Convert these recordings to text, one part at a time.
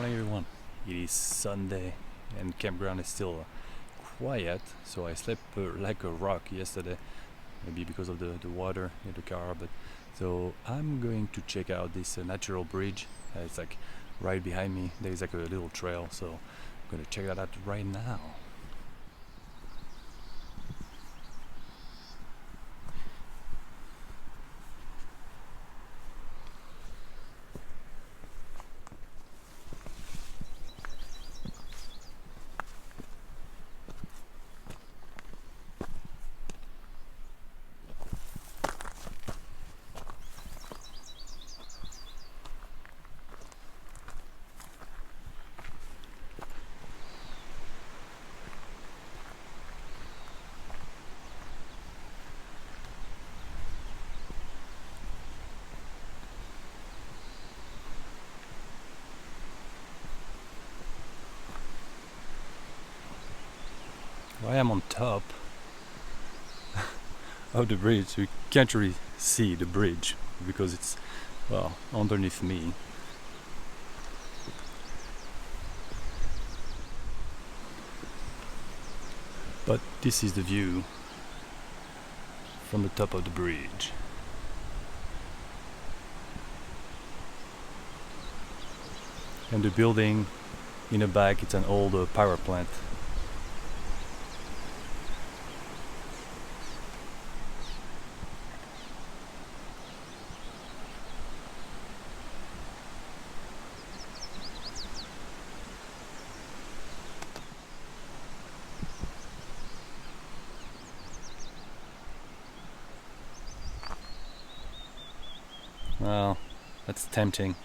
Morning everyone. It is Sunday and campground is still quiet, so I slept like a rock yesterday, maybe because of the water in the car. But so I'm going to check out this natural bridge. It's like right behind me. There's like a little trail, so I'm gonna check that out right now. I am on top of the bridge, so you can't really see the bridge because it's, well, underneath me. But this is the view from the top of the bridge. And the building in the back, it's an old power plant. Well, that's tempting.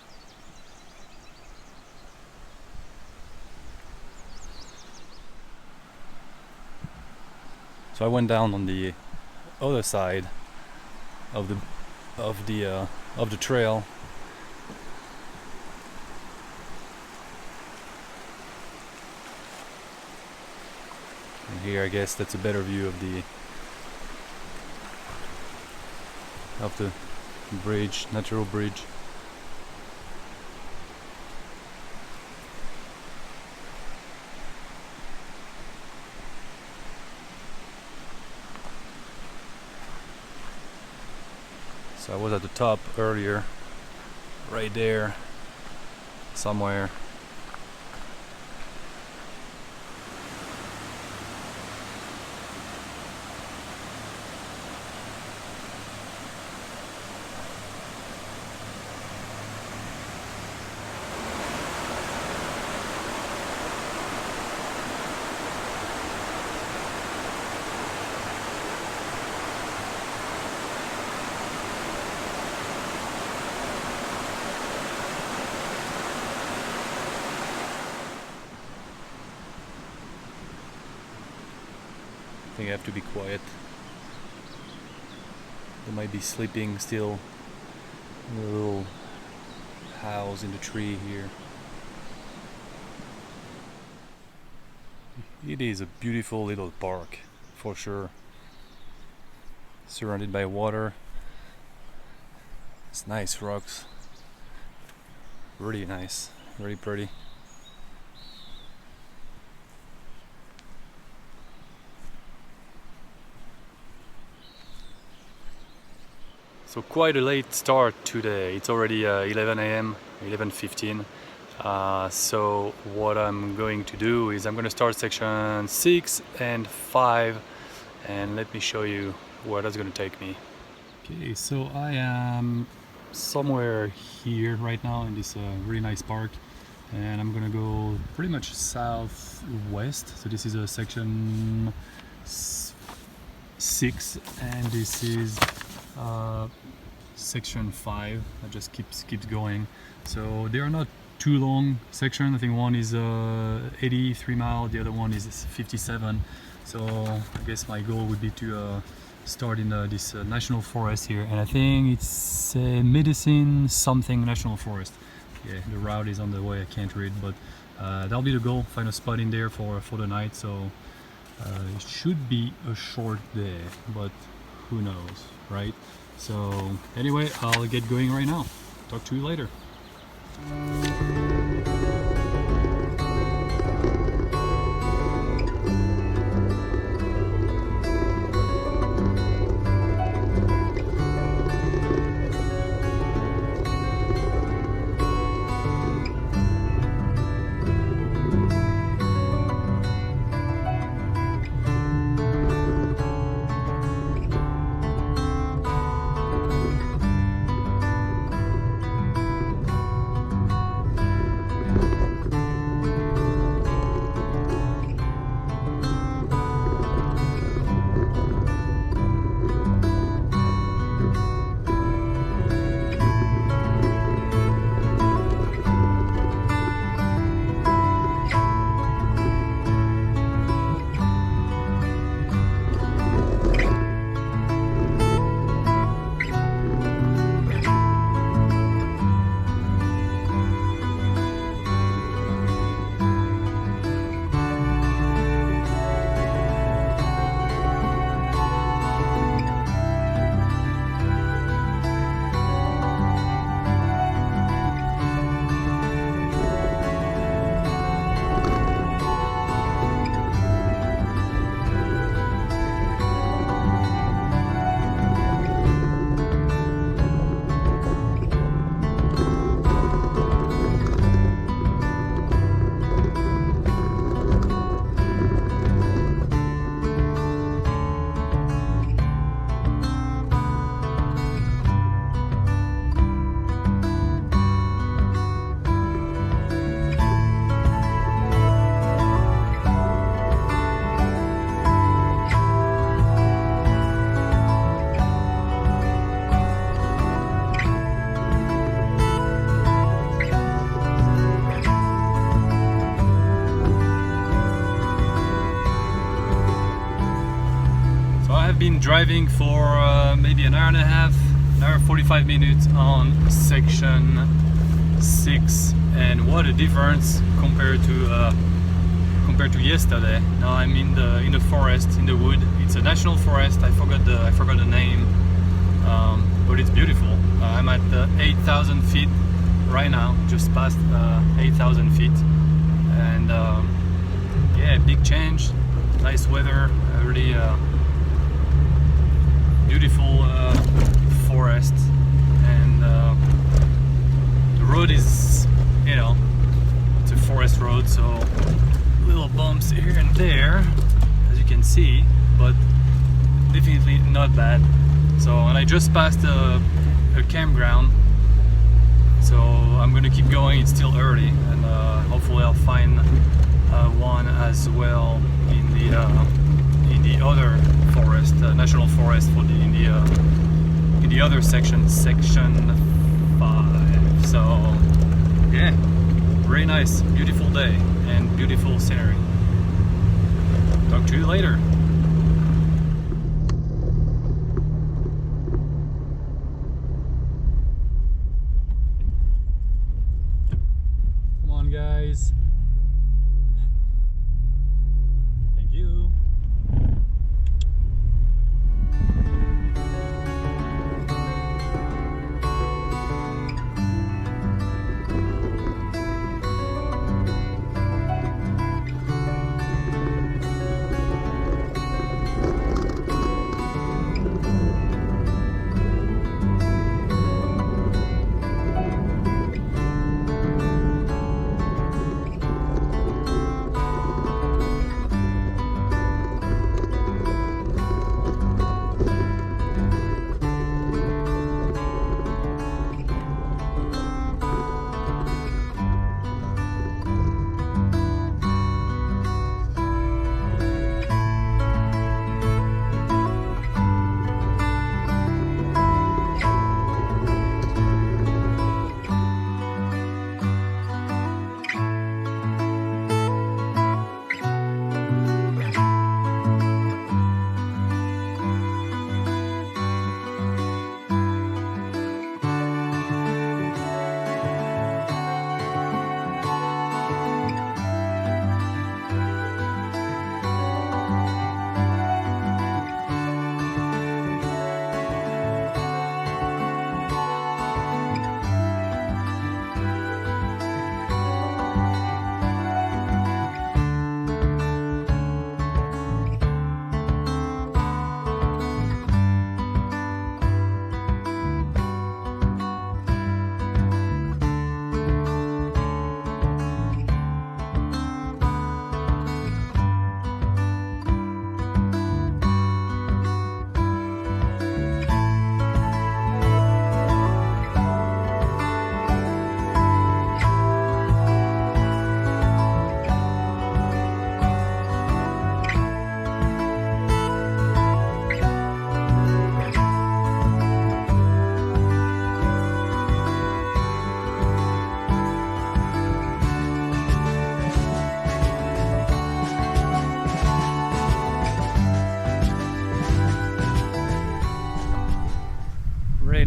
So I went down on the other side of the trail. And here, I guess that's a better view of the bridge, natural bridge. So I was at the top earlier, right there, somewhere. I think I have to be quiet. They might be sleeping still in a little house in the tree here. It is a beautiful little park, for sure. Surrounded by water. It's nice rocks. Really nice, really pretty. So quite a late start today. It's already 11 a.m., 11:15. So what I'm going to do is I'm going to start section 6 and 5, and let me show you where that's going to take me. Okay, so I am somewhere here right now in this really nice park, and I'm going to go pretty much southwest. So this is a section 6, and this is section 5 that just keeps going. So they are not too long sections. I think one is 83 miles, the other one is 57. So I guess my goal would be to start in this national forest here, and I think it's Medicine something national forest. Yeah, the route is on the way, I can't read, but that'll be the goal, find a spot in there for the night. So it should be a short day, but who knows, right? So anyway, I'll get going right now. Talk to you later. driving for maybe an hour and a half, an hour 45 minutes on section 6, and what a difference compared to yesterday. Now I'm in the forest, in the wood. It's a national forest. I forgot the name, but it's beautiful. I'm at 8,000 feet right now, just past 8,000 feet, and yeah, big change. Nice weather, really beautiful forest, and the road is, you know, it's a forest road, so little bumps here and there, as you can see, but definitely not bad. So, and I just passed a campground, so I'm gonna keep going. It's still early, and hopefully I'll find one as well in the other forest, national forest, for in the other section 5. So yeah, very nice, beautiful day and beautiful scenery. Talk to you later. Come on, guys. Thank you.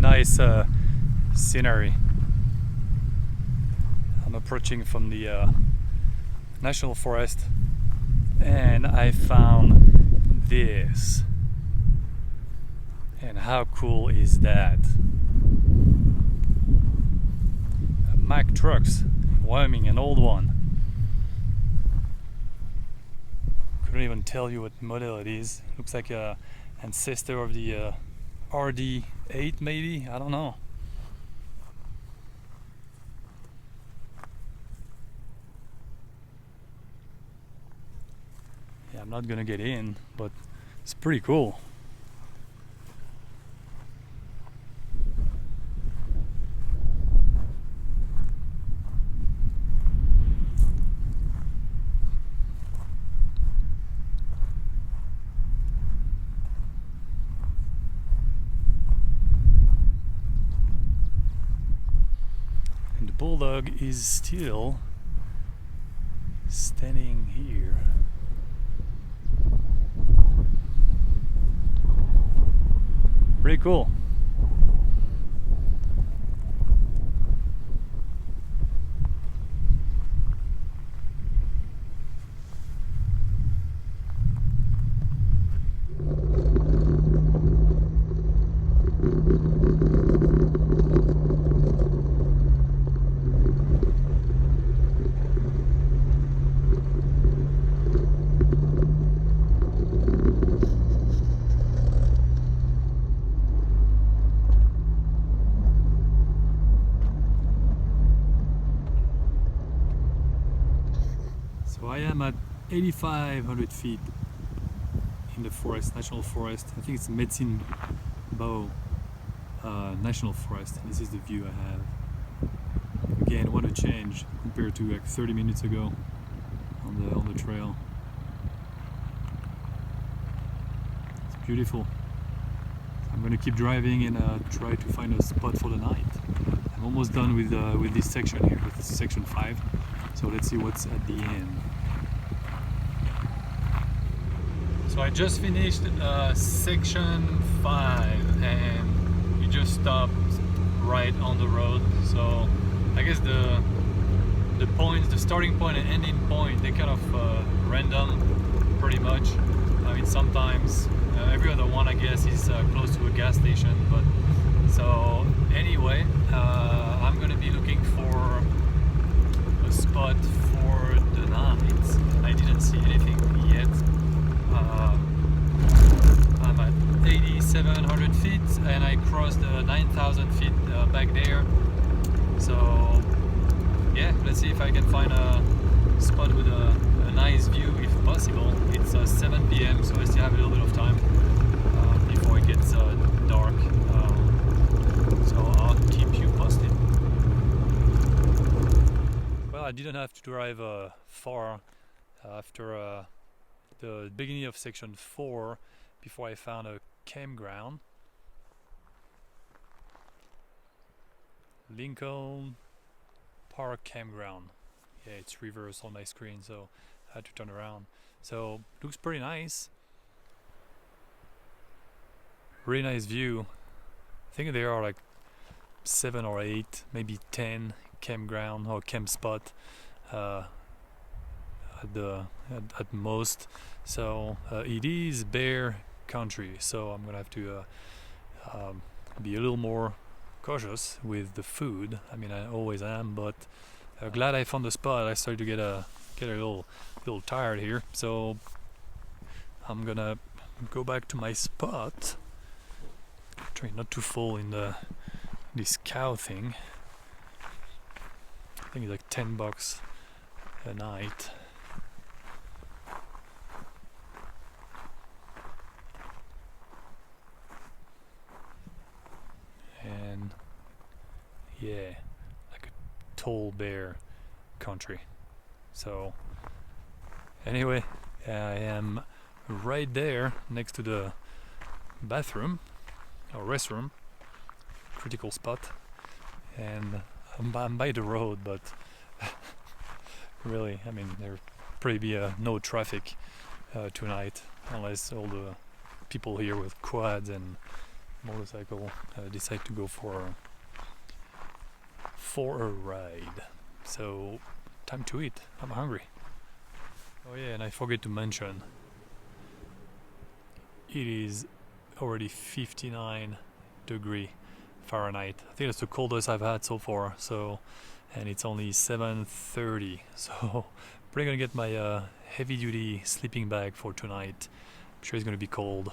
Nice scenery. I'm approaching from the national forest, and I found this. And how cool is that? A Mack trucks, Wyoming, an old one. Couldn't even tell you what model it is. Looks like a ancestor of the RD8 maybe, I don't know. Yeah, I'm not gonna get in, but it's pretty cool. Bulldog is still standing here. Pretty cool. So I am at 8,500 feet in the forest, national forest. I think it's Medicine Bow National Forest. This is the view I have. Again, what a change compared to like 30 minutes ago on the trail. It's beautiful. I'm gonna keep driving and try to find a spot for the night. I'm almost done with this section here, with section 5. So let's see what's at the end. So I just finished section 5 and we just stopped right on the road. So I guess the points, the starting point and ending point, they're kind of random pretty much. I mean sometimes every other one I guess is close to a gas station, but so anyway, I'm gonna be looking for a spot for the night. I didn't see anything yet. I'm at 8,700 feet and I crossed the 9,000 feet back there. So yeah, let's see if I can find a spot with a nice view if possible. It's 7 p.m. so I still have a little bit of time before it gets dark. So I'll keep you posted. Well, I didn't have to drive far after the beginning of section 4 before I found a campground. Lincoln Park Campground. Yeah, it's reversed on my screen, so I had to turn around. So looks pretty nice. Really nice view. I think there are like 7 or 8, maybe 10 campground or camp spot at most. So it is bear country, so I'm gonna have to be a little more cautious with the food. I mean, I always am, but glad I found the spot. I started to get a little tired here, so I'm gonna go back to my spot. Try not to fall in this cow thing. I think it's like $10 a night. And yeah, like a tall bear country. So anyway, I am right there next to the bathroom or restroom, critical spot, and I'm by the road, but really, I mean, there probably be no traffic tonight unless all the people here with quads and motorcycle decide to go for a ride. So time to eat. I'm hungry. Oh yeah, and I forget to mention, it is already 59 degree Fahrenheit. I think that's the coldest I've had so far. So, and it's only 7:30. So probably gonna get my heavy duty sleeping bag for tonight. I'm sure it's gonna be cold.